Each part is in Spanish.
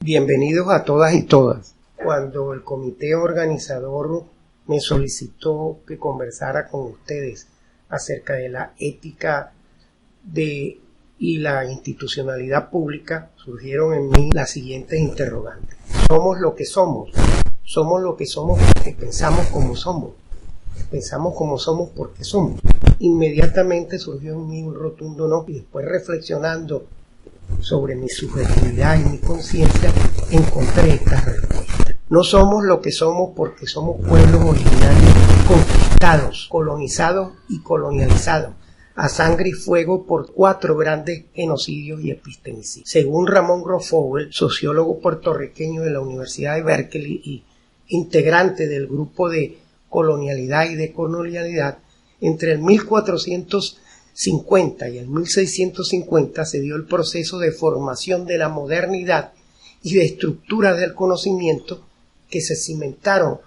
Bienvenidos a todas y todas. Cuando el comité organizador me solicitó que conversara con ustedes acerca de la ética y la institucionalidad pública, surgieron en mí las siguientes interrogantes. ¿Somos lo que somos? ¿Somos lo que somos porque pensamos como somos? ¿Pensamos como somos porque somos? Inmediatamente surgió en mí un rotundo no, y después reflexionando sobre mi subjetividad y mi conciencia, encontré estas respuestas. No somos lo que somos porque somos pueblos originarios conquistados, colonizados y colonializados a sangre y fuego por 4 grandes genocidios y epistemicidios. Según Ramón Grosfoguel, sociólogo puertorriqueño de la Universidad de Berkeley y integrante del grupo de colonialidad y decolonialidad, entre el 1450 y el 1650 se dio el proceso de formación de la modernidad y de estructuras del conocimiento que se cimentaron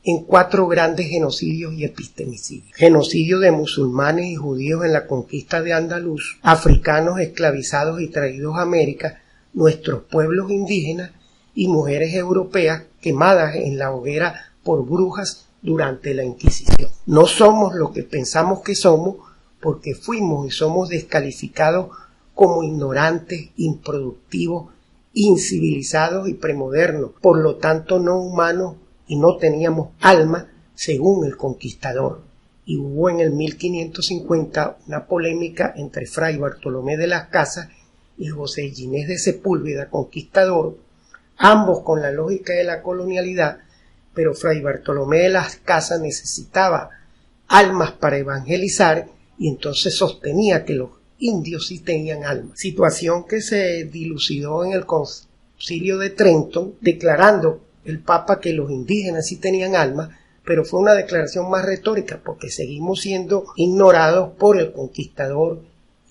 en 4 grandes genocidios y epistemicidios. Genocidio de musulmanes y judíos en la conquista de Andaluz, africanos esclavizados y traídos a América, nuestros pueblos indígenas y mujeres europeas quemadas en la hoguera por brujas durante la Inquisición. No somos lo que pensamos que somos porque fuimos y somos descalificados como ignorantes, improductivos, incivilizados y premodernos, por lo tanto no humanos, y no teníamos alma según el conquistador. Y hubo en el 1550 una polémica entre Fray Bartolomé de las Casas y José Ginés de Sepúlveda, conquistador, ambos con la lógica de la colonialidad, pero Fray Bartolomé de las Casas necesitaba almas para evangelizar y entonces sostenía que los indios sí tenían alma. Situación que se dilucidó en el Concilio de Trento, declarando el Papa que los indígenas sí tenían alma, pero fue una declaración más retórica porque seguimos siendo ignorados por el conquistador,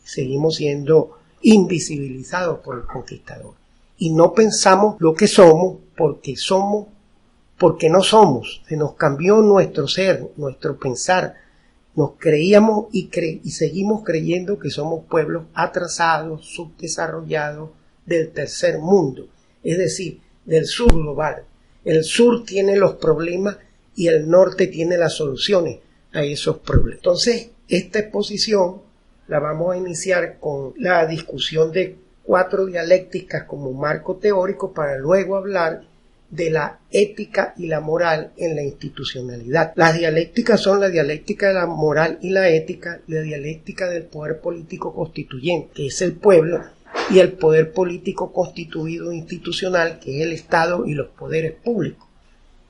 seguimos siendo invisibilizados por el conquistador. Y no pensamos lo que somos porque no somos. Se nos cambió nuestro ser, nuestro pensar. Nos creíamos y seguimos creyendo que somos pueblos atrasados, subdesarrollados del tercer mundo, es decir, del sur global. El sur tiene los problemas y el norte tiene las soluciones a esos problemas. Entonces, esta exposición la vamos a iniciar con la discusión de 4 dialécticas como marco teórico para luego hablar de la ética y la moral en la institucionalidad. Las dialécticas son la dialéctica de la moral y la ética, la dialéctica del poder político constituyente, que es el pueblo, y el poder político constituido institucional, que es el Estado y los poderes públicos,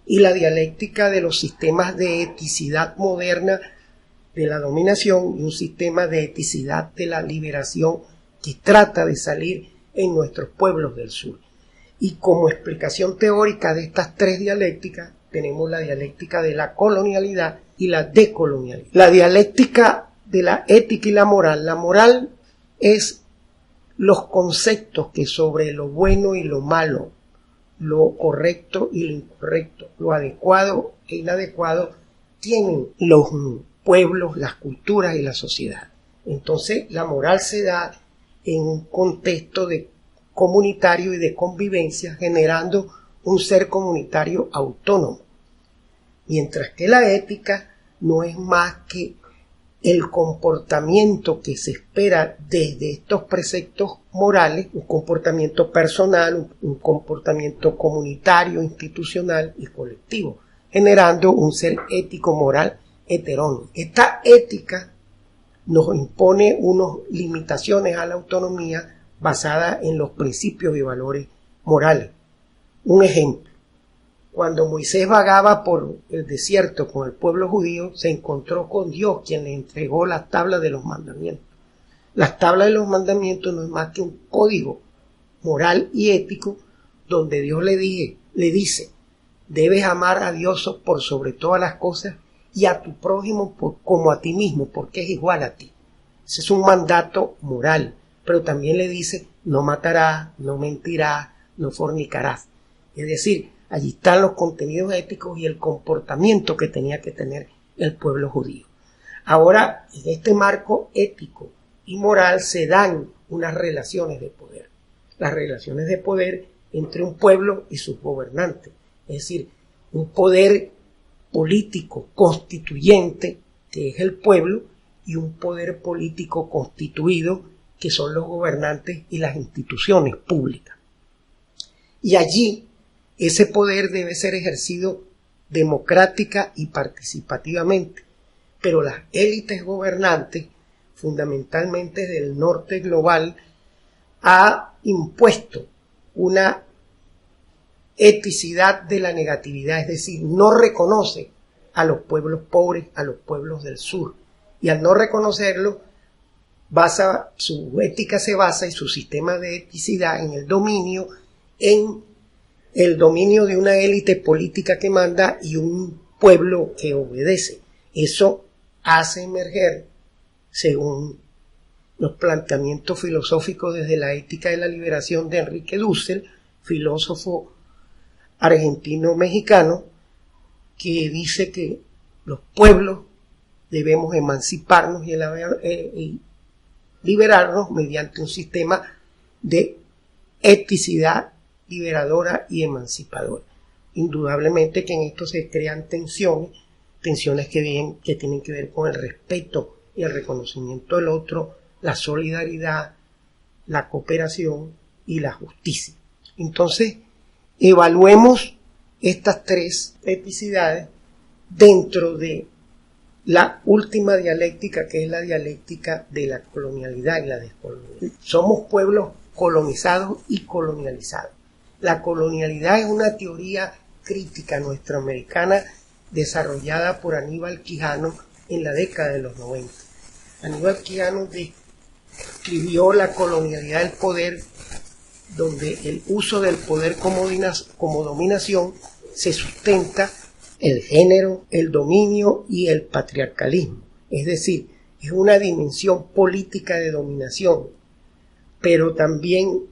y la dialéctica de los sistemas de eticidad moderna de la dominación y un sistema de eticidad de la liberación que trata de salir en nuestros pueblos del sur. Y como explicación teórica de estas 3 dialécticas, tenemos la dialéctica de la colonialidad y la decolonialidad. La dialéctica de la ética y la moral es los conceptos que sobre lo bueno y lo malo, lo correcto y lo incorrecto, lo adecuado e inadecuado, tienen los pueblos, las culturas y la sociedad. Entonces, la moral se da en un contexto de comunitario y de convivencia, generando un ser comunitario autónomo, mientras que la ética no es más que el comportamiento que se espera desde estos preceptos morales, un comportamiento personal, un comportamiento comunitario, institucional y colectivo, generando un ser ético moral heterónimo. Esta ética nos impone unas limitaciones a la autonomía basada en los principios y valores morales. Un ejemplo: cuando Moisés vagaba por el desierto con el pueblo judío, se encontró con Dios, quien le entregó las tablas de los mandamientos. Las tablas de los mandamientos no es más que un código moral y ético donde Dios le dice: debes amar a Dios por sobre todas las cosas y a tu prójimo como a ti mismo, porque es igual a ti. Ese es un mandato moral. Pero también le dice: no matarás, no mentirás, no fornicarás. Es decir, allí están los contenidos éticos y el comportamiento que tenía que tener el pueblo judío. Ahora, en este marco ético y moral se dan unas relaciones de poder. Las relaciones de poder entre un pueblo y sus gobernantes. Es decir, un poder político constituyente, que es el pueblo, y un poder político constituido, que son los gobernantes y las instituciones públicas. Y allí ese poder debe ser ejercido democrática y participativamente, pero las élites gobernantes, fundamentalmente del norte global, ha impuesto una eticidad de la negatividad, es decir, no reconoce a los pueblos pobres, a los pueblos del sur, y al no reconocerlo, su ética se basa y su sistema de eticidad en el dominio de una élite política que manda y un pueblo que obedece. Eso hace emerger, según los planteamientos filosóficos desde la ética de la liberación de Enrique Dussel, filósofo argentino-mexicano, que dice que los pueblos debemos emanciparnos y liberarnos mediante un sistema de eticidad liberadora y emancipadora. Indudablemente que en esto se crean tensiones que tienen que ver con el respeto y el reconocimiento del otro, la solidaridad, la cooperación y la justicia. Entonces, evaluemos estas tres eticidades dentro de la última dialéctica, que es la dialéctica de la colonialidad y la descolonialidad. Somos pueblos colonizados y colonializados. La colonialidad es una teoría crítica nuestroamericana desarrollada por Aníbal Quijano en la década de los 90. Aníbal Quijano describió la colonialidad del poder, donde el uso del poder como dominación se sustenta el género, el dominio y el patriarcalismo. Es decir, es una dimensión política de dominación, pero también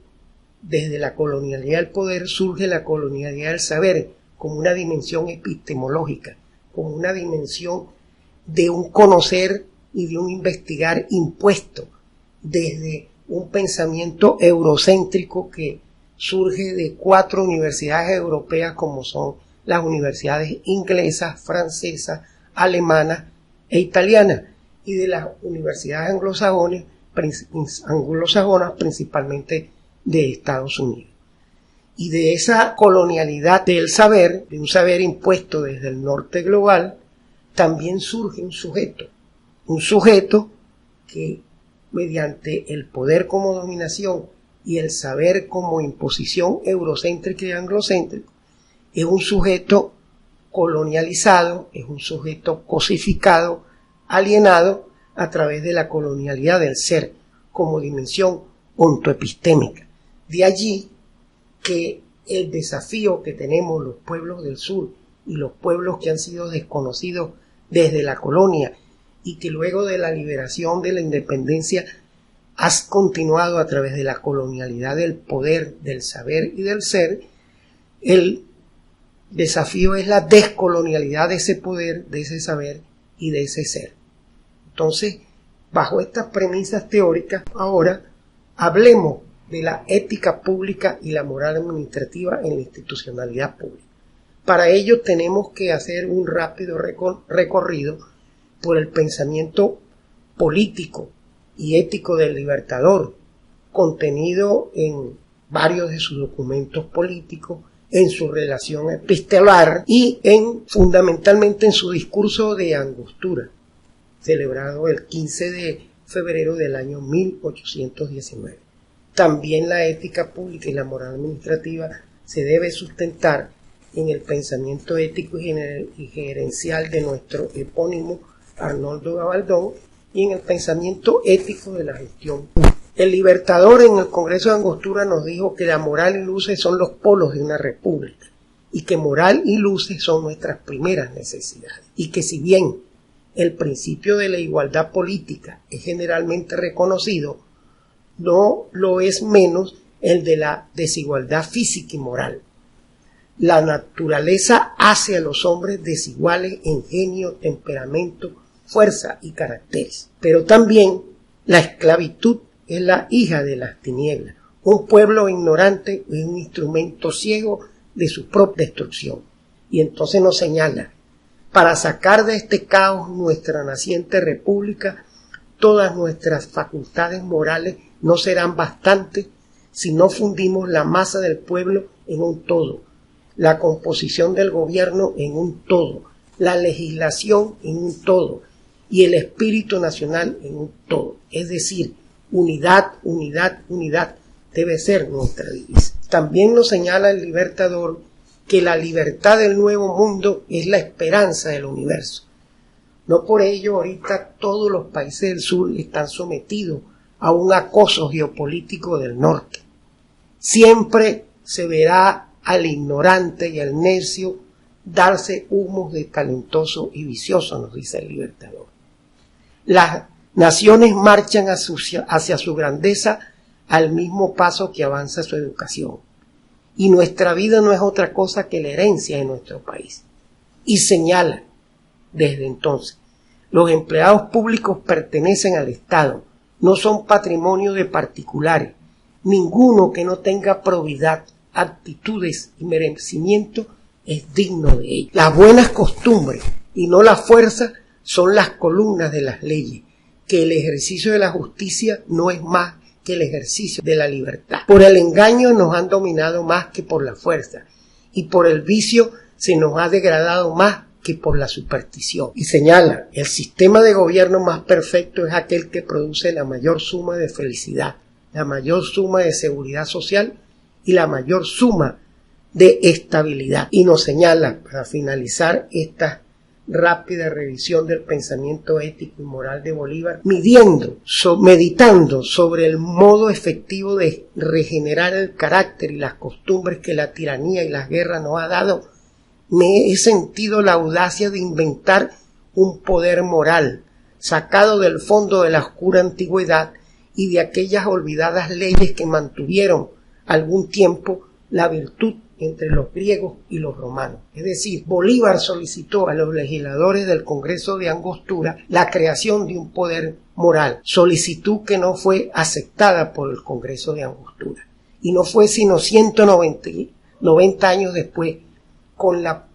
desde la colonialidad del poder surge la colonialidad del saber como una dimensión epistemológica, como una dimensión de un conocer y de un investigar impuesto desde un pensamiento eurocéntrico que surge de 4 universidades europeas como son las universidades inglesas, francesas, alemanas e italianas, y de las universidades anglosajonas principalmente de Estados Unidos. Y de esa colonialidad del saber, de un saber impuesto desde el norte global, también surge un sujeto que mediante el poder como dominación y el saber como imposición eurocéntrica y anglocéntrica, es un sujeto colonializado, es un sujeto cosificado, alienado a través de la colonialidad del ser como dimensión ontoepistémica. De allí que el desafío que tenemos los pueblos del sur y los pueblos que han sido desconocidos desde la colonia y que luego de la liberación de la independencia has continuado a través de la colonialidad del poder, del saber y del ser, el desafío es la descolonialidad de ese poder, de ese saber y de ese ser. Entonces, bajo estas premisas teóricas, ahora hablemos de la ética pública y la moral administrativa en la institucionalidad pública. Para ello tenemos que hacer un rápido recorrido por el pensamiento político y ético del Libertador, contenido en varios de sus documentos políticos, en su relación epistolar y fundamentalmente en su discurso de Angostura, celebrado el 15 de febrero del año 1819. También la ética pública y la moral administrativa se debe sustentar en el pensamiento ético y gerencial de nuestro epónimo Arnoldo Gabaldón y en el pensamiento ético de la gestión pública. El Libertador en el Congreso de Angostura nos dijo que la moral y luces son los polos de una república y que moral y luces son nuestras primeras necesidades, y que si bien el principio de la igualdad política es generalmente reconocido, no lo es menos el de la desigualdad física y moral. La naturaleza hace a los hombres desiguales en genio, temperamento, fuerza y caracteres, pero también la esclavitud es la hija de las tinieblas, Un pueblo ignorante es un instrumento ciego de su propia destrucción. Y entonces nos señala, para sacar de este caos nuestra naciente república, todas nuestras facultades morales no serán bastantes si no fundimos la masa del pueblo en un todo, la composición del gobierno en un todo, la legislación en un todo y el espíritu nacional en un todo. Es decir, unidad, unidad, unidad debe ser nuestra divisa. También nos señala el Libertador que la libertad del nuevo mundo es la esperanza del universo. No por ello ahorita todos los países del sur están sometidos a un acoso geopolítico del norte. Siempre se verá al ignorante y al necio darse humos de talentoso y vicioso, nos dice el Libertador. Las naciones marchan hacia su grandeza al mismo paso que avanza su educación. Y nuestra vida no es otra cosa que la herencia de nuestro país. Y señala, desde entonces, los empleados públicos pertenecen al Estado, no son patrimonio de particulares. Ninguno que no tenga probidad, actitudes y merecimiento es digno de ello. Las buenas costumbres y no la fuerza son las columnas de las leyes, que el ejercicio de la justicia no es más que el ejercicio de la libertad. Por el engaño nos han dominado más que por la fuerza, y por el vicio se nos ha degradado más que por la superstición. Y señala, el sistema de gobierno más perfecto es aquel que produce la mayor suma de felicidad, la mayor suma de seguridad social y la mayor suma de estabilidad. Y nos señala, para finalizar esta rápida revisión del pensamiento ético y moral de Bolívar, meditando sobre el modo efectivo de regenerar el carácter y las costumbres que la tiranía y las guerras nos ha dado, me he sentido la audacia de inventar un poder moral sacado del fondo de la oscura antigüedad y de aquellas olvidadas leyes que mantuvieron algún tiempo la virtud entre los griegos y los romanos. Es decir, Bolívar solicitó a los legisladores del Congreso de Angostura la creación de un poder moral, solicitud que no fue aceptada por el Congreso de Angostura. Y no fue sino 190 años después, con la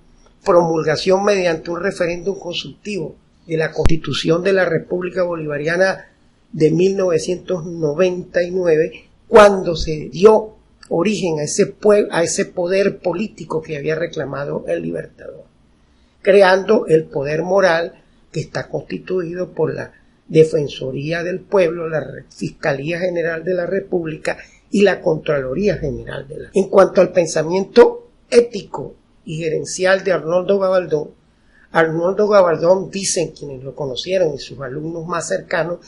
promulgación mediante un referéndum consultivo de la Constitución de la República Bolivariana de 1999, cuando se dio origen a ese poder político que había reclamado el Libertador, creando el poder moral que está constituido por la Defensoría del Pueblo, la Fiscalía General de la República y la Contraloría General de la República. En cuanto al pensamiento ético y gerencial de Arnoldo Gabaldón, dicen quienes lo conocieron y sus alumnos más cercanos,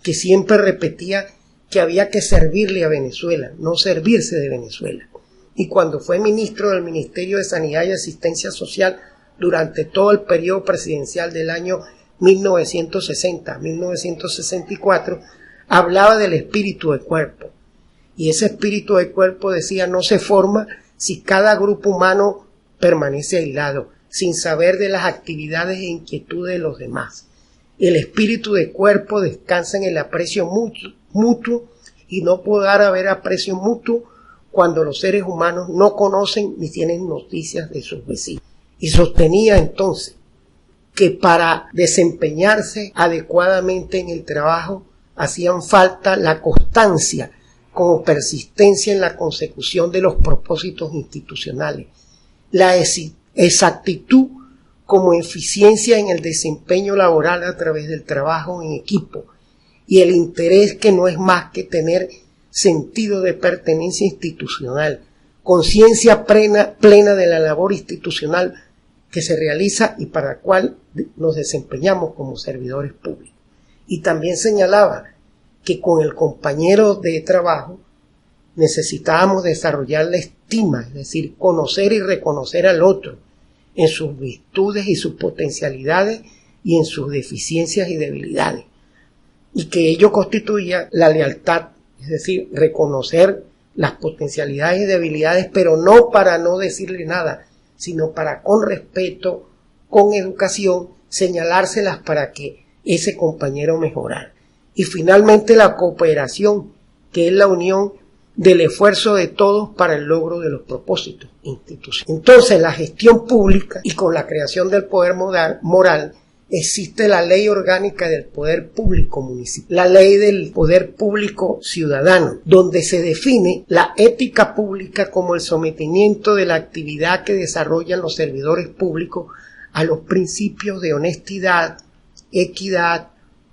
que siempre repetía que había que servirle a Venezuela, no servirse de Venezuela. Y cuando fue ministro del Ministerio de Sanidad y Asistencia Social durante todo el periodo presidencial del año 1960-1964, hablaba del espíritu de cuerpo. Y ese espíritu de cuerpo, decía, no se forma si cada grupo humano permanece aislado, sin saber de las actividades e inquietudes de los demás. El espíritu de cuerpo descansa en el aprecio mutuo y no podrá haber aprecio mutuo cuando los seres humanos no conocen ni tienen noticias de sus vecinos. Y sostenía entonces que para desempeñarse adecuadamente en el trabajo hacían falta la constancia como persistencia en la consecución de los propósitos institucionales, la exactitud como eficiencia en el desempeño laboral a través del trabajo en equipo, y el interés que no es más que tener sentido de pertenencia institucional, conciencia plena de la labor institucional que se realiza y para la cual nos desempeñamos como servidores públicos. Y también señalaba que con el compañero de trabajo necesitábamos desarrollar la estima, es decir, conocer y reconocer al otro en sus virtudes y sus potencialidades y en sus deficiencias y debilidades, y que ello constituía la lealtad, es decir, reconocer las potencialidades y debilidades, pero no para no decirle nada, sino para con respeto, con educación, señalárselas para que ese compañero mejorara. Y finalmente la cooperación, que es la unión del esfuerzo de todos para el logro de los propósitos institucionales. Entonces, la gestión pública y con la creación del poder moral existe la ley orgánica del poder público municipal, la ley del poder público ciudadano, donde se define la ética pública como el sometimiento de la actividad que desarrollan los servidores públicos a los principios de honestidad, equidad,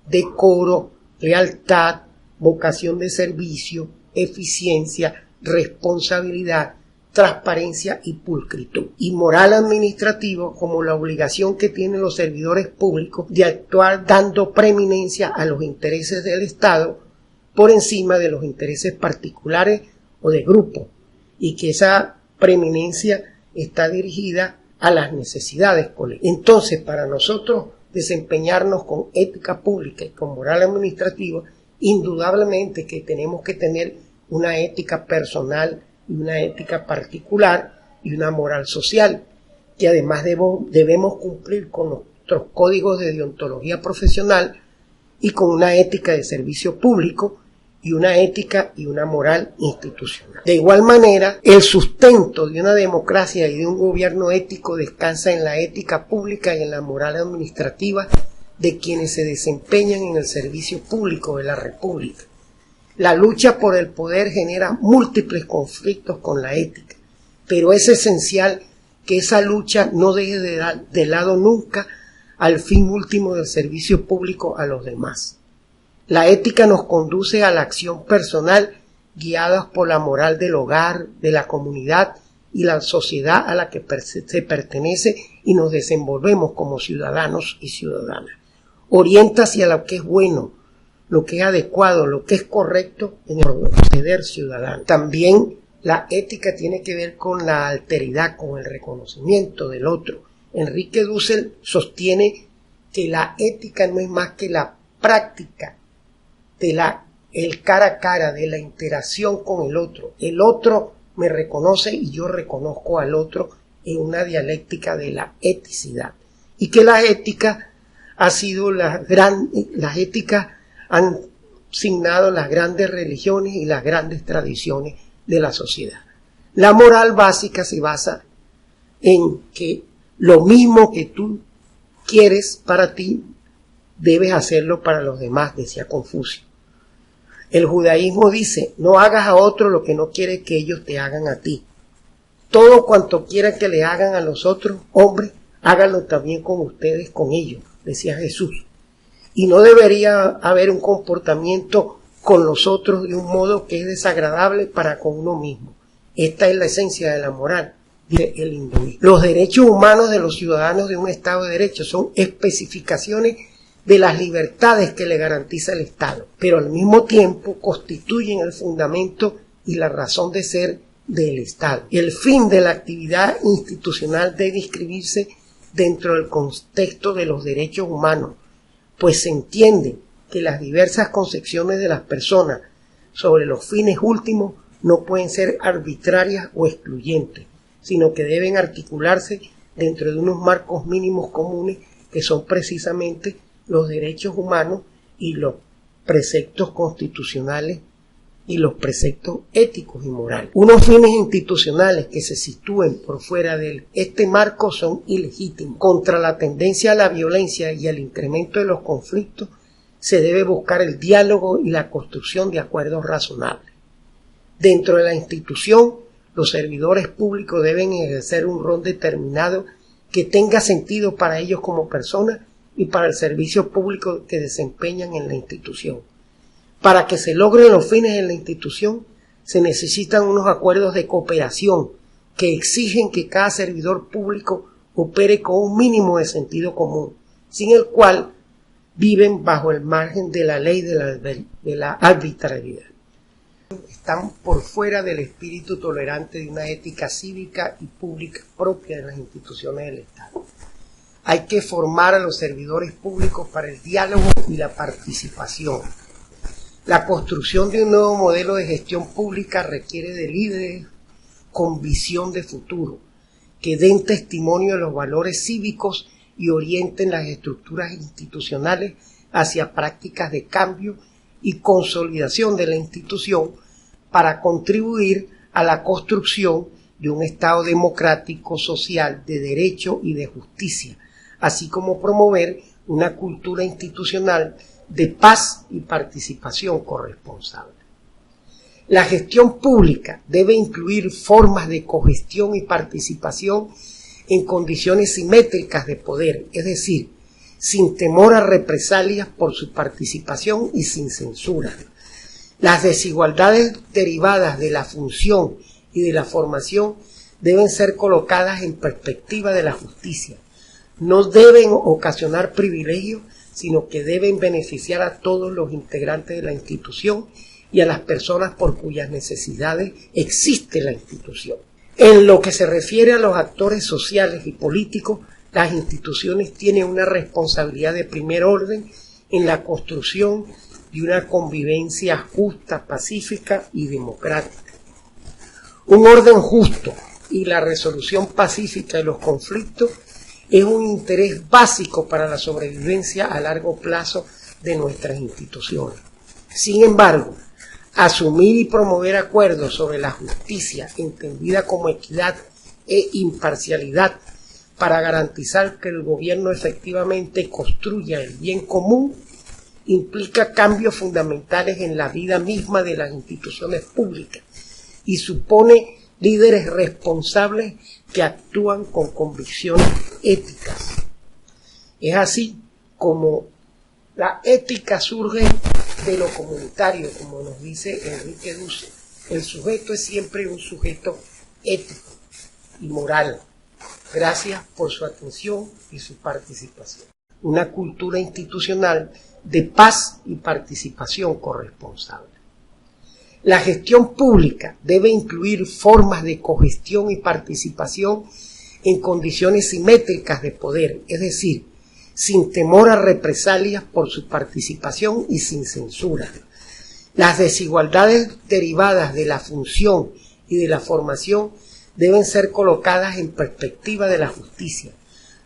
decoro, lealtad, vocación de servicio, eficiencia, responsabilidad, transparencia y pulcritud. Y moral administrativo como la obligación que tienen los servidores públicos de actuar dando preeminencia a los intereses del Estado por encima de los intereses particulares o de grupo, y que esa preeminencia está dirigida a las necesidades colectivas. Entonces, para nosotros desempeñarnos con ética pública y con moral administrativa, indudablemente que tenemos que tener una ética personal y una ética particular y una moral social, que además debemos cumplir con nuestros códigos de deontología profesional y con una ética de servicio público y una ética y una moral institucional. De igual manera, el sustento de una democracia y de un gobierno ético descansa en la ética pública y en la moral administrativa de quienes se desempeñan en el servicio público de la República. La lucha por el poder genera múltiples conflictos con la ética, pero es esencial que esa lucha no deje de lado nunca al fin último del servicio público a los demás. La ética nos conduce a la acción personal guiadas por la moral del hogar, de la comunidad y la sociedad a la que se pertenece y nos desenvolvemos como ciudadanos y ciudadanas. Orienta hacia lo que es bueno, lo que es adecuado, lo que es correcto en el proceder ciudadano. También la ética tiene que ver con la alteridad, con el reconocimiento del otro. Enrique Dussel sostiene que la ética no es más que la práctica de el cara a cara, de la interacción con el otro. El otro me reconoce y yo reconozco al otro en una dialéctica de la eticidad. Y que la ética ha sido las éticas han signado las grandes religiones y las grandes tradiciones de la sociedad. La moral básica se basa en que lo mismo que tú quieres para ti, debes hacerlo para los demás, decía Confucio. El judaísmo dice, no hagas a otro lo que no quieres que ellos te hagan a ti. Todo cuanto quieran que le hagan a los otros hombres, háganlo también con ustedes, con ellos, decía Jesús. Y no debería haber un comportamiento con los otros de un modo que es desagradable para con uno mismo. Esta es la esencia de la moral, dice el hinduismo. Los derechos humanos de los ciudadanos de un Estado de Derecho son especificaciones de las libertades que le garantiza el Estado, pero al mismo tiempo constituyen el fundamento y la razón de ser del Estado. El fin de la actividad institucional debe inscribirse dentro del contexto de los derechos humanos, pues se entiende que las diversas concepciones de las personas sobre los fines últimos no pueden ser arbitrarias o excluyentes, sino que deben articularse dentro de unos marcos mínimos comunes que son precisamente los derechos humanos y los preceptos constitucionales y los preceptos éticos y morales. Unos fines institucionales que se sitúen por fuera de este marco son ilegítimos. Contra la tendencia a la violencia y al incremento de los conflictos se debe buscar el diálogo y la construcción de acuerdos razonables. Dentro de la institución, los servidores públicos deben ejercer un rol determinado que tenga sentido para ellos como personas y para el servicio público que desempeñan en la institución. Para que se logren los fines de la institución, se necesitan unos acuerdos de cooperación que exigen que cada servidor público opere con un mínimo de sentido común, sin el cual viven bajo el margen de la ley de la arbitrariedad. Están por fuera del espíritu tolerante de una ética cívica y pública propia de las instituciones del Estado. Hay que formar a los servidores públicos para el diálogo y la participación. La construcción de un nuevo modelo de gestión pública requiere de líderes con visión de futuro, que den testimonio de los valores cívicos y orienten las estructuras institucionales hacia prácticas de cambio y consolidación de la institución para contribuir a la construcción de un Estado democrático, social, de derecho y de justicia, así como promover una cultura institucional de paz y participación corresponsable. La gestión pública debe incluir formas de cogestión y participación en condiciones simétricas de poder, es decir, sin temor a represalias por su participación y sin censura. Las desigualdades derivadas de la función y de la formación deben ser colocadas en perspectiva de la justicia. No deben ocasionar privilegios, sino que deben beneficiar a todos los integrantes de la institución y a las personas por cuyas necesidades existe la institución. En lo que se refiere a los actores sociales y políticos, las instituciones tienen una responsabilidad de primer orden en la construcción de una convivencia justa, pacífica y democrática. Un orden justo y la resolución pacífica de los conflictos es un interés básico para la sobrevivencia a largo plazo de nuestras instituciones. Sin embargo, asumir y promover acuerdos sobre la justicia, entendida como equidad e imparcialidad, para garantizar que el gobierno efectivamente construya el bien común, implica cambios fundamentales en la vida misma de las instituciones públicas y supone líderes responsables que actúan con convicciones éticas. Es así como la ética surge de lo comunitario, como nos dice Enrique Dussel. El sujeto es siempre un sujeto ético y moral. Gracias por su atención y su participación. Una cultura institucional de paz y participación corresponsable. La gestión pública debe incluir formas de cogestión y participación en condiciones simétricas de poder, es decir, sin temor a represalias por su participación y sin censura. Las desigualdades derivadas de la función y de la formación deben ser colocadas en perspectiva de la justicia.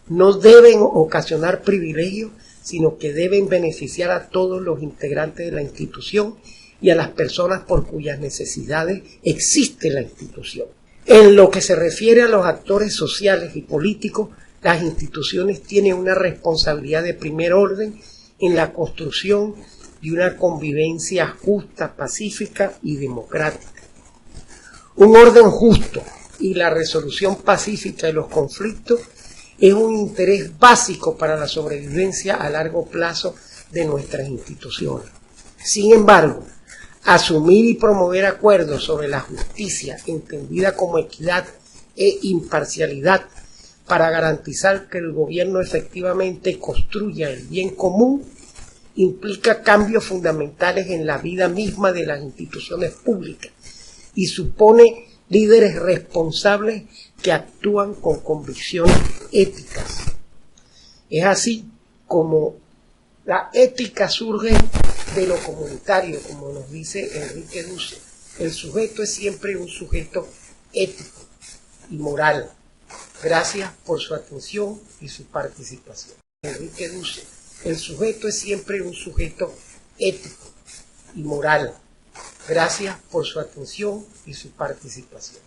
No deben ocasionar privilegios, sino que deben beneficiar a todos los integrantes de la institución y a las personas por cuyas necesidades existe la institución. En lo que se refiere a los actores sociales y políticos, las instituciones tienen una responsabilidad de primer orden en la construcción de una convivencia justa, pacífica y democrática. Un orden justo y la resolución pacífica de los conflictos es un interés básico para la sobrevivencia a largo plazo de nuestras instituciones. Sin embargo, asumir y promover acuerdos sobre la justicia, entendida como equidad e imparcialidad, para garantizar que el gobierno efectivamente construya el bien común, implica cambios fundamentales en la vida misma de las instituciones públicas y supone líderes responsables que actúan con convicciones éticas. Es así como la ética surge de lo comunitario, como nos dice Enrique Dussel. El sujeto es siempre un sujeto ético y moral. Gracias por su atención y su participación. Enrique Dussel. El sujeto es siempre un sujeto ético y moral. Gracias por su atención y su participación.